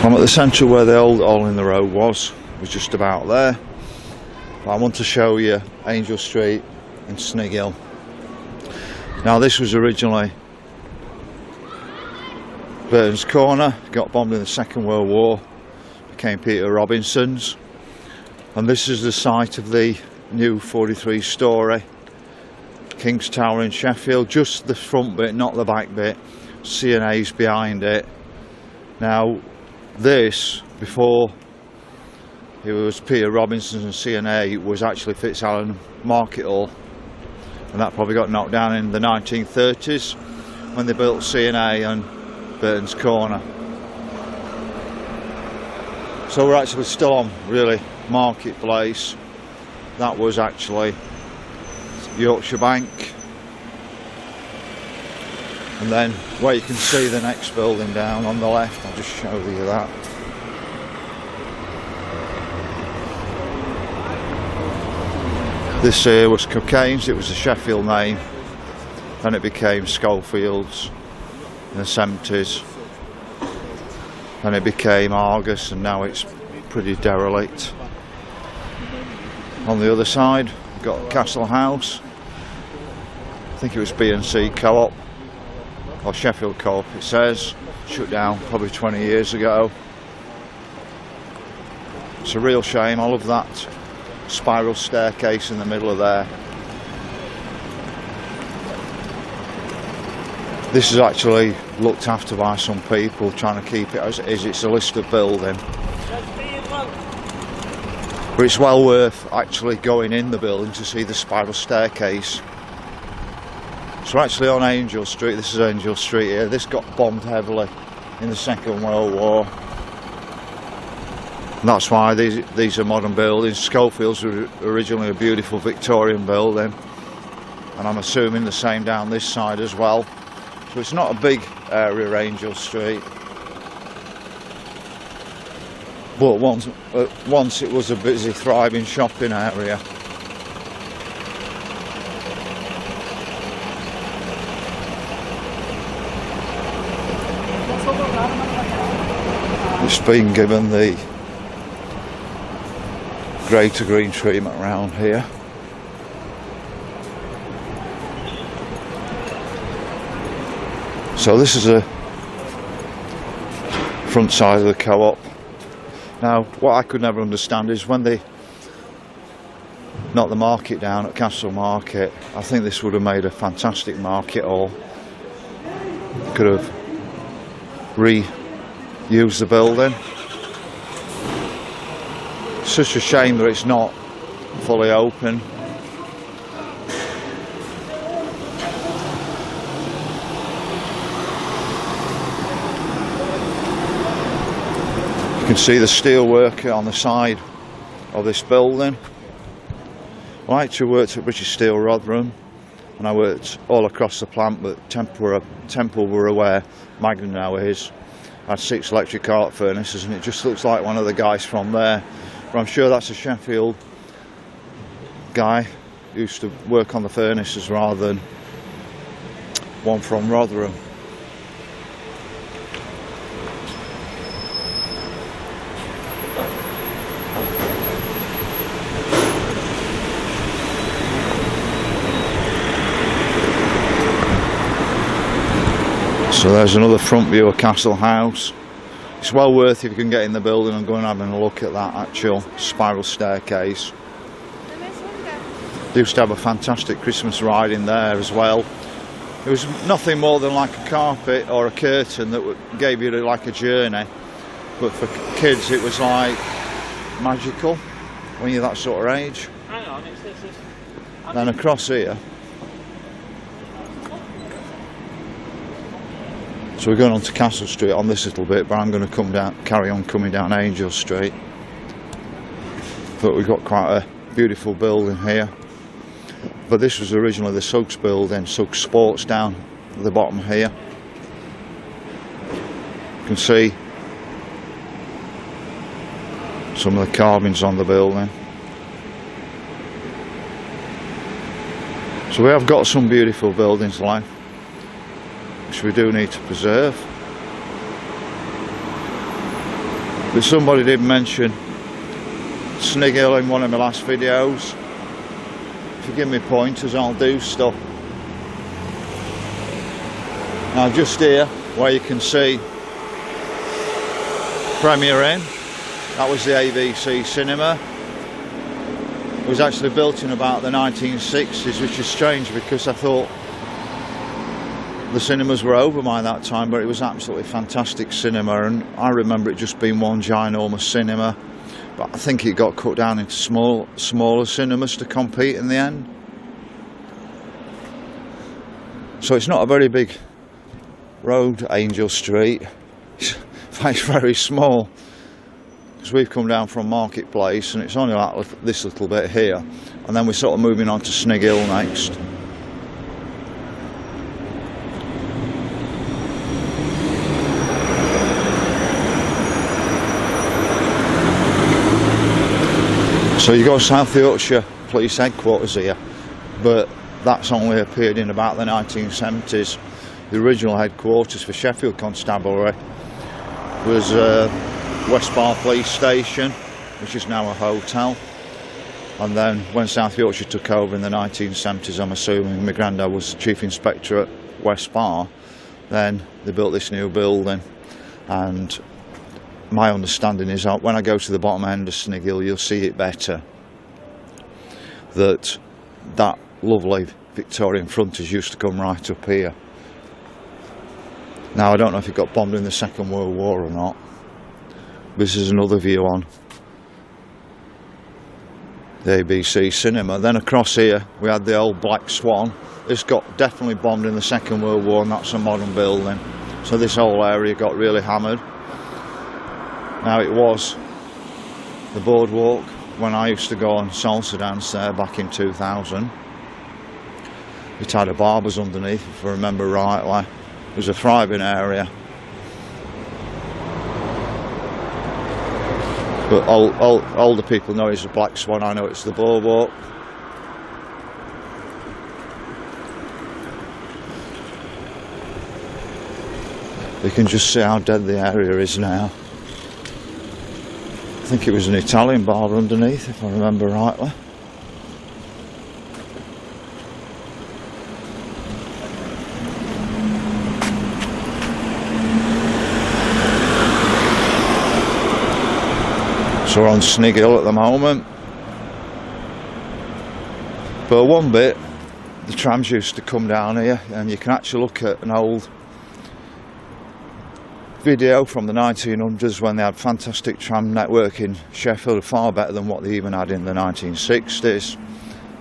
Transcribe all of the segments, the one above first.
I'm at the centre where the old hole in the road was just about there. But I want to show you Angel Street in Snig Hill. Now this was originally Burton's Corner, got bombed in the Second World War, became Peter Robinson's, and this is the site of the new 43-storey King's Tower in Sheffield, just the front bit, not the back bit. C&A's behind it. Now this, before it was Peter Robinson's and C&A, was actually Fitzallen Market Hall, and that probably got knocked down in the 1930s when they built C&A and Burton's Corner. So we're actually still on really Marketplace. That was actually Yorkshire Bank, and then where you can see the next building down on the left, I'll just show you that. This here was Cocaine's, it was a Sheffield name, then it became Schofield's in the 70s, then it became Argus, and now it's pretty derelict. On the other side we've got Castle House. I think it was B&C Co-op or Sheffield Co-op, it says, shut down probably 20 years ago. It's a real shame. I love that spiral staircase in the middle of there. This is actually looked after by some people trying to keep it as it is. It's a listed building, but it's well worth actually going in the building to see the spiral staircase. So actually on Angel Street, this is Angel Street here, this got bombed heavily in the Second World War. And that's why these are modern buildings. Schofield's were originally a beautiful Victorian building, and I'm assuming the same down this side as well. So it's not a big area, Angel Street, but once it was a busy, thriving shopping area. It's been given the greater green treatment around here. So this is the front side of the Co-op. Now what I could never understand is when they knocked the market down at Castle Market, I think this would have made a fantastic market hall. Could have reused the building. It's such a shame that it's not fully open. You can see the steel worker on the side of this building. I actually worked at British Steel Rotherham, and I worked all across the plant, but Temple were where Magna now is. I had 6 electric arc furnaces, and it just looks like one of the guys from there. But I'm sure that's a Sheffield guy who used to work on the furnaces rather than one from Rotherham. So there's another front view of Castle House. It's well worth if you can get in the building and go and have a look at that actual spiral staircase. They used to have a fantastic Christmas ride in there as well. It was nothing more than like a carpet or a curtain that gave you like a journey, but for kids it was like magical when you're that sort of age. Hang on, Then across here, so we're going on to Castle Street on this little bit, but I'm going to carry on coming down Angel Street. But we've got quite a beautiful building here. But this was originally the Suggs building, Suggs Sports, down at the bottom here. You can see some of the carvings on the building. So we have got some beautiful buildings like, which we do need to preserve. But somebody did mention Snig Hill in one of my last videos. If you give me pointers, I'll do stuff. Now just here, where you can see Premier Inn, that was the ABC cinema. It was actually built in about the 1960s, which is strange because I thought the cinemas were over by that time, but it was absolutely fantastic cinema, and I remember it just being one ginormous cinema, but I think it got cut down into smaller cinemas to compete in the end. So it's not a very big road, Angel Street. It's very small, because we've come down from Marketplace and it's only like this little bit here, and then we're sort of moving on to Snig Hill next. So you go South Yorkshire Police Headquarters here, but that's only appeared in about the 1970s. The original headquarters for Sheffield Constabulary was West Bar Police Station, which is now a hotel. And then when South Yorkshire took over in the 1970s, I'm assuming my granddad was Chief Inspector at West Bar, then they built this new building. And my understanding is that when I go to the bottom end of Snig Hill, you'll see it better. That lovely Victorian frontage used to come right up here. Now I don't know if it got bombed in the Second World War or not. This is another view on the ABC cinema. Then across here we had the old Black Swan. This got definitely bombed in the Second World War, and that's a modern building. So this whole area got really hammered. Now it was the boardwalk when I used to go on salsa dance there back in 2000. It had a barber's underneath, if I remember rightly. It was a thriving area. But older people know it's the Black Swan, I know it's the boardwalk. You can just see how dead the area is now. I think it was an Italian bar underneath, if I remember rightly. So we're on Snig Hill at the moment. But one bit, the trams used to come down here, and you can actually look at an old video from the 1900s when they had fantastic tram network in Sheffield, far better than what they even had in the 1960s.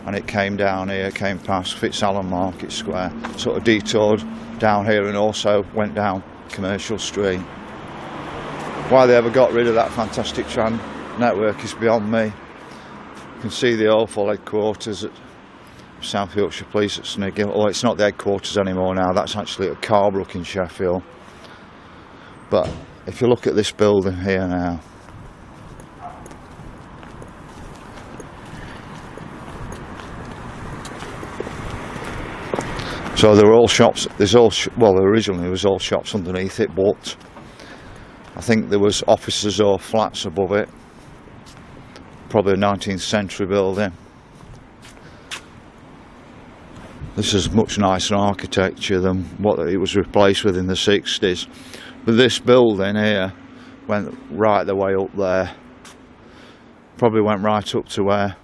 And it came down here, came past Fitzallen Market Square, sort of detoured down here, and also went down Commercial Street. Why they ever got rid of that fantastic tram network is beyond me. You can see the awful headquarters at South Yorkshire Police at Snig Hill. Oh, it's not the headquarters anymore now, that's actually at Carbrook in Sheffield. But if you look at this building here now, so there were all shops, well originally there was all shops underneath it, but I think there was offices or flats above it. Probably a 19th century building. This is much nicer architecture than what it was replaced with in the 60s. But this building here went right the way up there. Probably went right up to where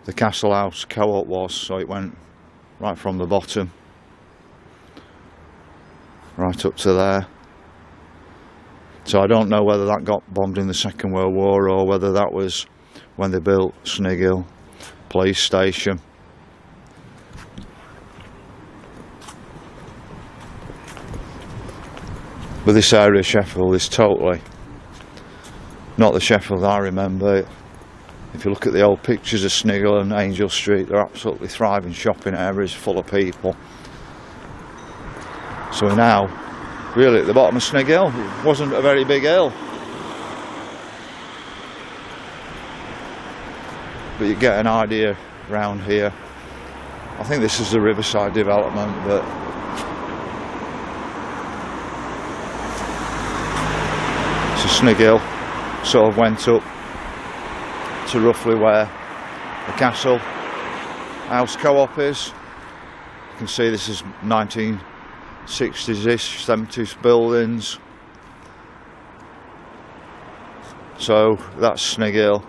the Castle House Co-op was, so it went right from the bottom right up to there. So I don't know whether that got bombed in the Second World War or whether that was when they built Snig Hill Police Station. But this area of Sheffield is totally not the Sheffield I remember. If you look at the old pictures of Snig Hill and Angel Street, they're absolutely thriving shopping areas full of people. So we're now really at the bottom of Snig Hill. It wasn't a very big hill, but you get an idea round here. I think this is the Riverside development, but it's a Snig Hill sort of went up to roughly where the castle house co-op is. You can see this is 1960s-ish, 70s buildings. So that's Snig Hill,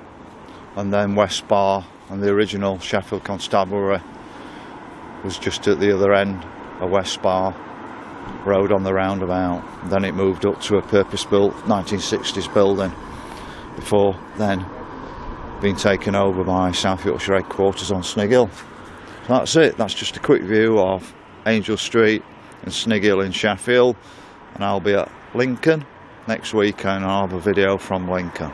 and then West Bar, and the original Sheffield Constabulary was just at the other end of West Bar Road on the roundabout. Then it moved up to a purpose-built 1960s building before then being taken over by South Yorkshire headquarters on Snig Hill. So that's it. That's just a quick view of Angel Street and Snig Hill in Sheffield, and I'll be at Lincoln next week and I'll have a video from Lincoln.